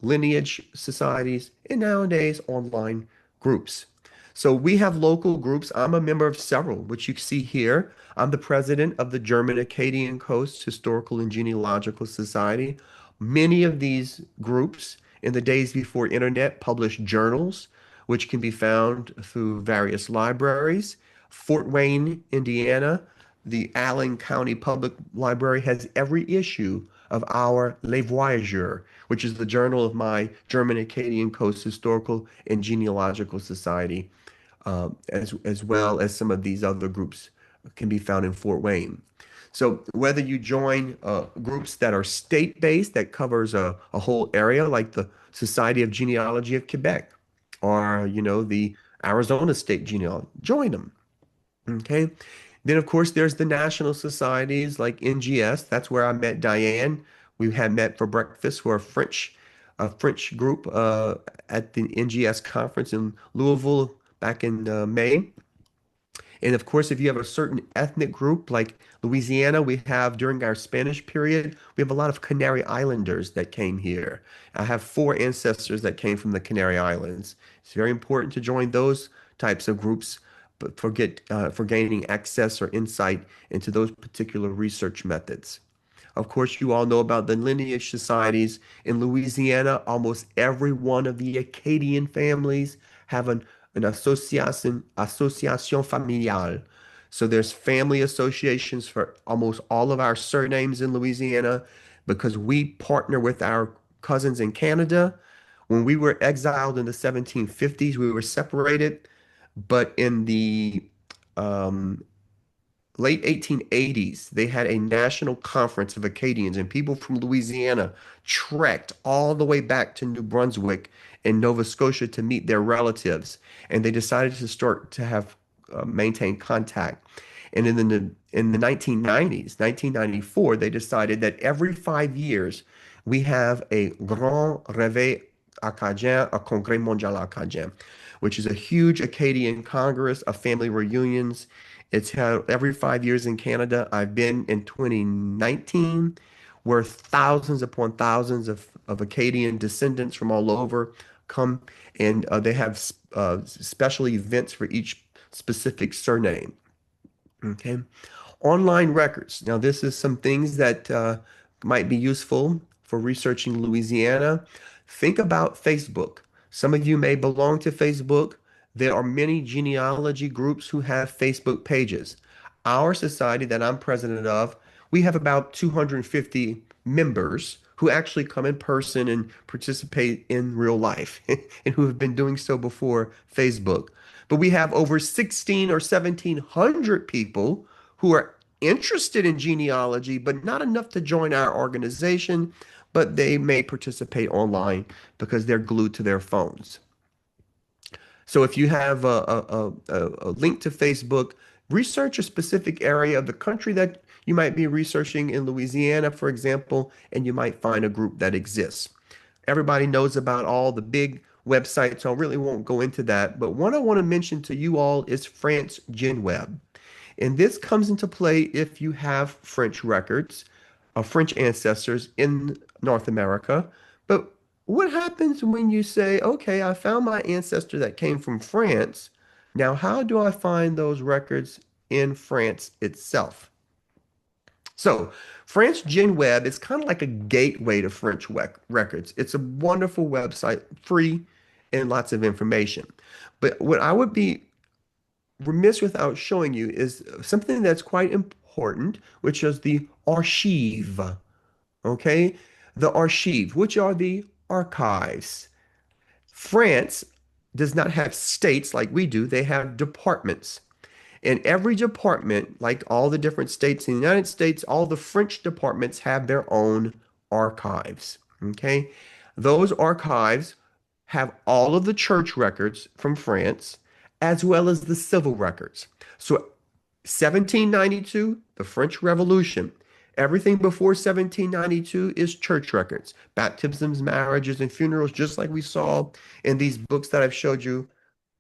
A: lineage societies, and nowadays online groups. So we have local groups. I'm a member of several, which you see here. I'm the president of the German Acadian Coast Historical and Genealogical Society. Many of these groups in the days before internet published journals, which can be found through various libraries. Fort Wayne, Indiana, the Allen County Public Library has every issue of our Les Voyageurs, which is the journal of my German Acadian Coast Historical and Genealogical Society, as well as some of these other groups can be found in Fort Wayne. So whether you join groups that are state-based, that covers a whole area, like the Society of Genealogy of Quebec, or the Arizona State Genealogy, join them. Okay. Then, of course, there's the national societies like NGS. That's where I met Diane. We had met for breakfast for a French group at the NGS conference in Louisville back in May. And of course, if you have a certain ethnic group like Louisiana, we have during our Spanish period, we have a lot of Canary Islanders that came here. I have four ancestors that came from the Canary Islands. It's very important to join those types of groups, but for gaining access or insight into those particular research methods. Of course, you all know about the lineage societies in Louisiana. Almost every one of the Acadian families have an association familiale. So there's family associations for almost all of our surnames in Louisiana because we partner with our cousins in Canada. When we were exiled in the 1750s, we were separated, but in the um, late 1880s, they had a national conference of Acadians, and people from Louisiana trekked all the way back to New Brunswick and Nova Scotia to meet their relatives. And they decided to start to have maintain contact. And in the 1990s, 1994, they decided that every 5 years we have a Grand Réveil Acadien, a Congrès Mondial Acadien, which is a huge Acadian Congress of family reunions. It's held every 5 years in Canada. I've been in 2019, where thousands upon thousands of Acadian descendants from all over come, and they have special events for each specific surname. Okay. Online records. Now, this is some things that might be useful for researching Louisiana. Think about Facebook. Some of you may belong to Facebook. There are many genealogy groups who have Facebook pages. Our society that I'm president of, we have about 250 members who actually come in person and participate in real life and who have been doing so before Facebook. But we have over 16 or 1700 people who are interested in genealogy, but not enough to join our organization, but they may participate online because they're glued to their phones. So if you have a link to Facebook, research a specific area of the country that you might be researching in Louisiana, for example, and you might find a group that exists. Everybody knows about all the big websites, so I really won't go into that. But one I want to mention to you all is France GenWeb. And this comes into play if you have French records of French ancestors in North America. But what happens when you say, okay, I found my ancestor that came from France. Now, how do I find those records in France itself? So, France GenWeb is kind of like a gateway to French records. It's a wonderful website, free and lots of information. But what I would be remiss without showing you is something that's quite important, which is the archive. Okay? The archive, which are the archives. France does not have states like we do, they have departments. In every department, like all the different states in the United States, all the French departments have their own archives. Okay. Those archives have all of the church records from France, as well as the civil records. So 1792, the French Revolution. Everything before 1792 is church records, baptisms, marriages, and funerals, just like we saw in these books that I've showed you,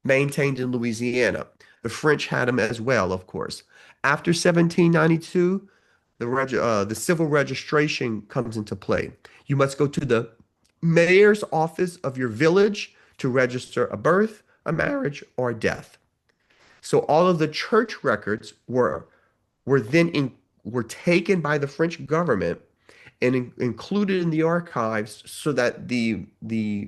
A: maintained in Louisiana. The French had them as well, of course. After 1792, the civil registration comes into play. You must go to the mayor's office of your village to register a birth, a marriage, or a death. So all of the church records were then were taken by the French government and included in the archives so that the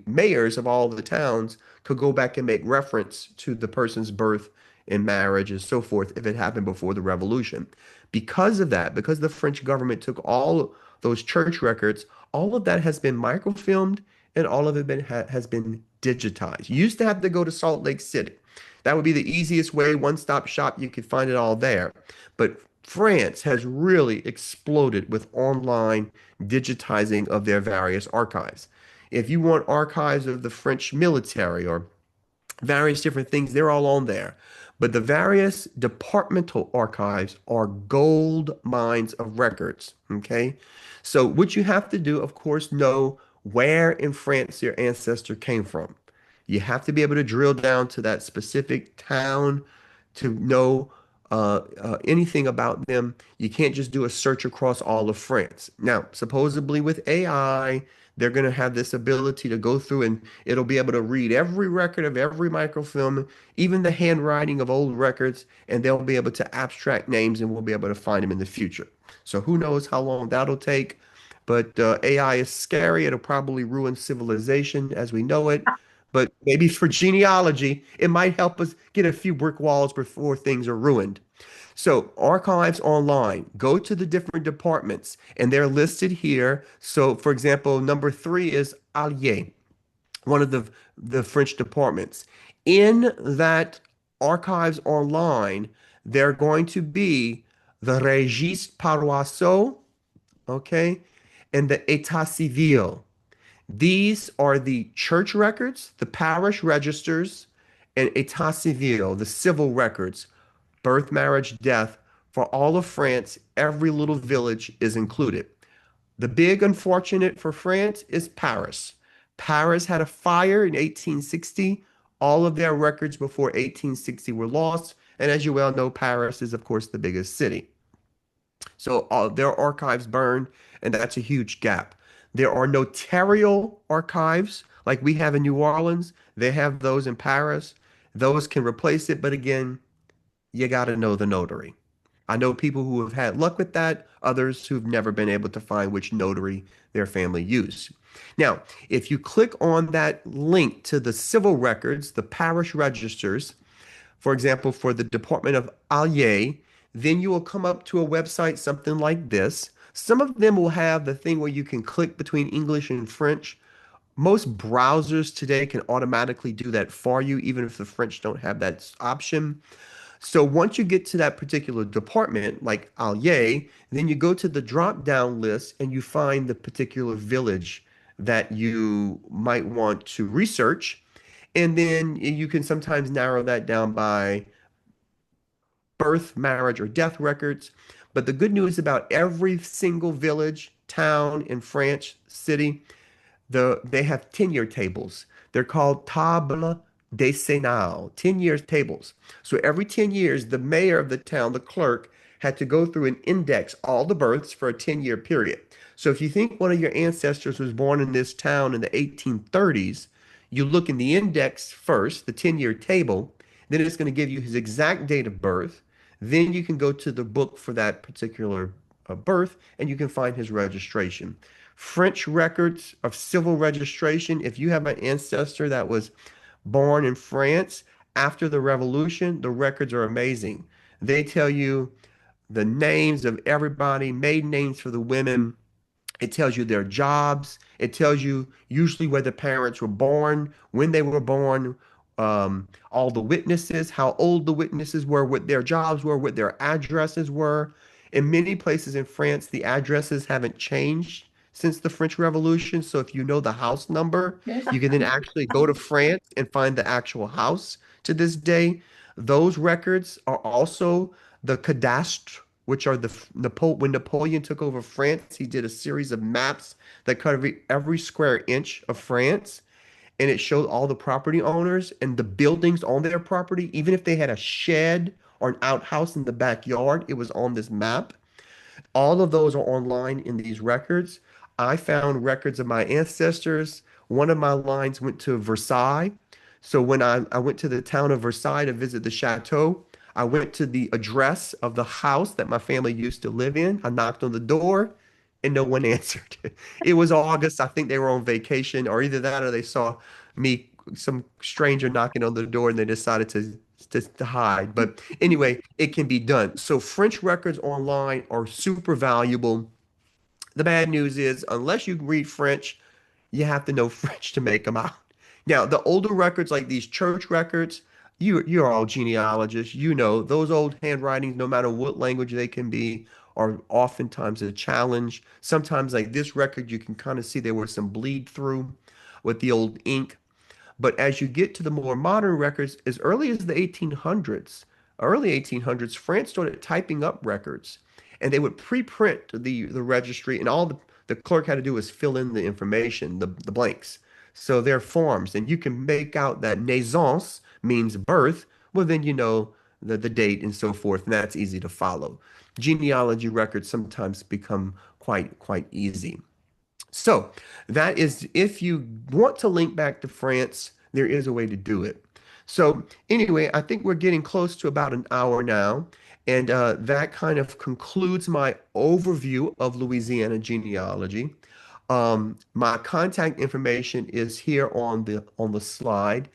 A: mayors of all the towns could go back and make reference to the person's birth and marriage and so forth if it happened before the revolution. Because of that, because the French government took all those church records, all of that has been microfilmed and all of it has been digitized. You used to have to go to Salt Lake City. That would be the easiest way, one-stop shop. You could find it all there. But France has really exploded with online digitizing of their various archives. If you want archives of the French military or various different things, they're all on there. But the various departmental archives are gold mines of records. Okay. So what you have to do, of course, know where in France your ancestor came from. You have to be able to drill down to that specific town to know anything about them. You can't just do a search across all of France. Now, supposedly with AI, they're going to have this ability to go through and it'll be able to read every record of every microfilm, even the handwriting of old records, and they'll be able to abstract names and we'll be able to find them in the future. So who knows how long that'll take. But AI is scary. It'll probably ruin civilization as we know it. But maybe for genealogy, it might help us get a few brick walls before things are ruined. So archives online, go to the different departments, and they're listed here. So, for example, number 3 is Allier, one of the French departments. In that archives online, they're going to be the Registre Paroissial, okay, and the État Civil. These are the church records, the parish registers, and État Civil, the civil records, birth, marriage, death. For all of France, every little village is included. The big unfortunate for France is Paris. Paris had a fire in 1860. All of their records before 1860 were lost. And as you well know, Paris is, of course, the biggest city. So all their archives burned, and that's a huge gap. There are notarial archives like we have in New Orleans. They have those in Paris. Those can replace it, but again, you got to know the notary. I know people who have had luck with that, others who've never been able to find which notary their family used. Now, if you click on that link to the civil records, the parish registers, for example, for the Department of Allier, then you will come up to a website, something like this. Some of them will have the thing where you can click between English and French. Most browsers today can automatically do that for you, even if the French don't have that option. So once you get to that particular department, like Allier, then you go to the drop-down list and you find the particular village that you might want to research. And then you can sometimes narrow that down by birth, marriage, or death records. But the good news about every single village, town in France, city, they have tenure tables. They're called table décennale, 10 years tables. So every 10 years, the mayor of the town, the clerk, had to go through and index all the births for a 10-year period. So if you think one of your ancestors was born in this town in the 1830s, you look in the index first, the 10-year table, then it's going to give you his exact date of birth. Then you can go to the book for that particular birth and you can find his registration. French records of civil registration, if you have an ancestor that was born in France after the revolution, the records are amazing. They tell you the names of everybody, maiden names for the women. It tells you their jobs. It tells you usually where the parents were born, when they were born, all the witnesses, how old the witnesses were, what their jobs were, what their addresses were. In many places in France, the addresses haven't changed since the French Revolution. So if you know the house number,
C: Yes.
A: you can then actually go to France and find the actual house to this day. Those records are also the cadastre, which are when Napoleon took over France, he did a series of maps that covered every square inch of France, and it showed all the property owners and the buildings on their property. Even if they had a shed or an outhouse in the backyard, it was on this map. All of those are online in these records. I found records of my ancestors. One of my lines went to Versailles. So when I went to the town of Versailles to visit the chateau, I went to the address of the house that my family used to live in. I knocked on the door and no one answered. It was August. I think they were on vacation, or either that or they saw me, some stranger knocking on the door, and they decided to hide. But anyway, it can be done. So French records online are super valuable. The bad news is, unless you can read French, you have to know French to make them out. Now, the older records, like these church records, you're all genealogists. You know those old handwritings, no matter what language they can be, are oftentimes a challenge. Sometimes, like this record, you can kind of see there was some bleed through with the old ink. But as you get to the more modern records, as early as the 1800s, early 1800s, France started typing up records, and they would pre-print the registry, and all the clerk had to do was fill in the information, the blanks. So they're forms, and you can make out that naissance means birth. Well, then you know the date and so forth, and that's easy to follow. Genealogy records sometimes become quite easy. So that is, if you want to link back to France, there is a way to do it. So anyway, I think we're getting close to about an hour now, and that kind of concludes my overview of Louisiana genealogy. My contact information is here on the slide.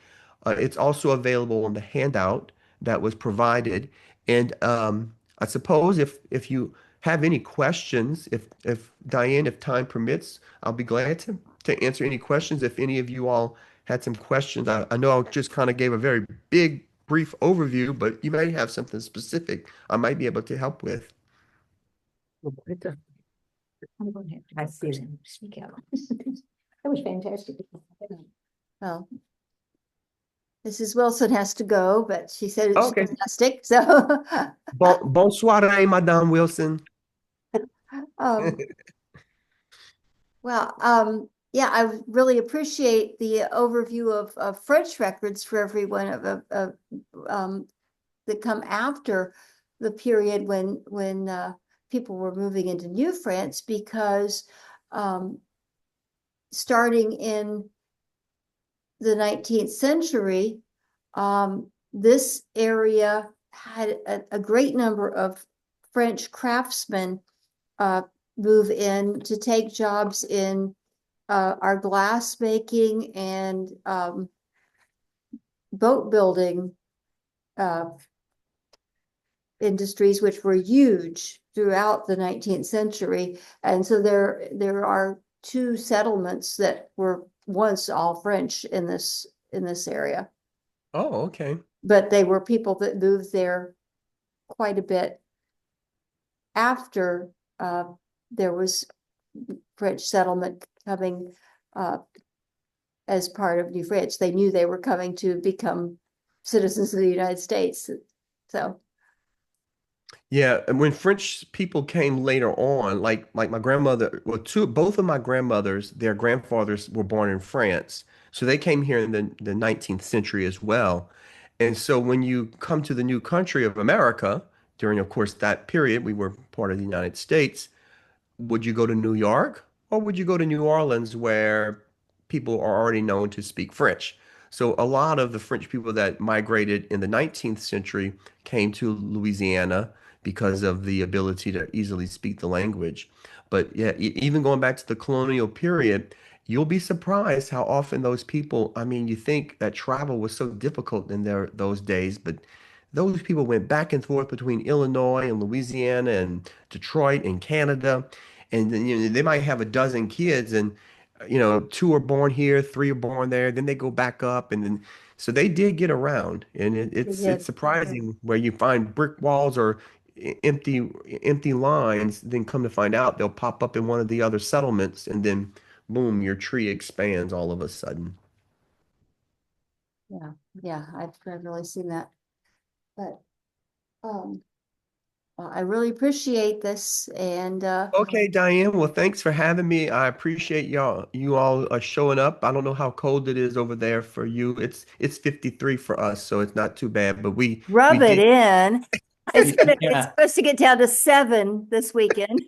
A: It's also available on the handout that was provided. And I suppose if you have any questions, if Diane, if time permits, I'll be glad to answer any questions. If any of you all had some questions, I know I just kind of gave a very big, brief overview, but you may have something specific I might be able to help with.
D: I see them speak out. That was fantastic.
B: Well, Mrs. Wilson has to go, but she said it's
A: Okay.
B: fantastic, so.
A: Bonsoir, Madame Wilson.
B: Um, well, yeah, I really appreciate the overview of French records for everyone that come after the period when people were moving into New France, because starting in the 19th century, this area had a great number of French craftsmen move in to take jobs in our glass making and boat building industries, which were huge throughout the 19th century. And so there are two settlements that were once all French in this area,
A: Oh, okay.
B: but they were people that moved there quite a bit after there was French settlement coming as part of New France. They knew they were coming to become citizens of the United States. So
A: Yeah, and when French people came later on, like my grandmother, well, both of my grandmothers, their grandfathers were born in France, so they came here in the 19th century as well. And so when you come to the new country of America, during, of course, that period, we were part of the United States. Would you go to New York or would you go to New Orleans where people are already known to speak French? So a lot of the French people that migrated in the 19th century came to Louisiana because of the ability to easily speak the language. But yeah, even going back to the colonial period, you'll be surprised how often those people, I mean, you think that travel was so difficult in those days, but those people went back and forth between Illinois and Louisiana and Detroit and Canada, and then they might have a dozen kids, and two are born here, three are born there, then they go back up, and then so they did get around, and it's
B: did.
A: surprising where you find brick walls or empty lines, then come to find out they'll pop up in one of the other settlements, and then boom, your tree expands all of a sudden.
B: Yeah, yeah, I've really seen that. But well, I really appreciate this, and
A: Okay, Diane. Well, thanks for having me. I appreciate you all showing up. I don't know how cold it is over there for you. It's 53 for us, so it's not too bad. But we
B: rub it
A: did
B: in. It's
C: Yeah.
B: supposed to get down to 7 this weekend.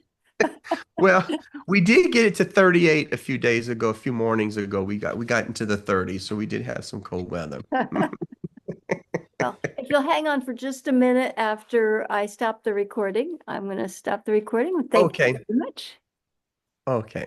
A: well, we did get it to 38 a few days ago, a few mornings ago. We got into the 30s, so we did have some cold weather.
B: Well, if you'll hang on for just a minute after I stop the recording, I'm going to stop the recording. Thank you
A: Okay.
B: very much.
A: Okay.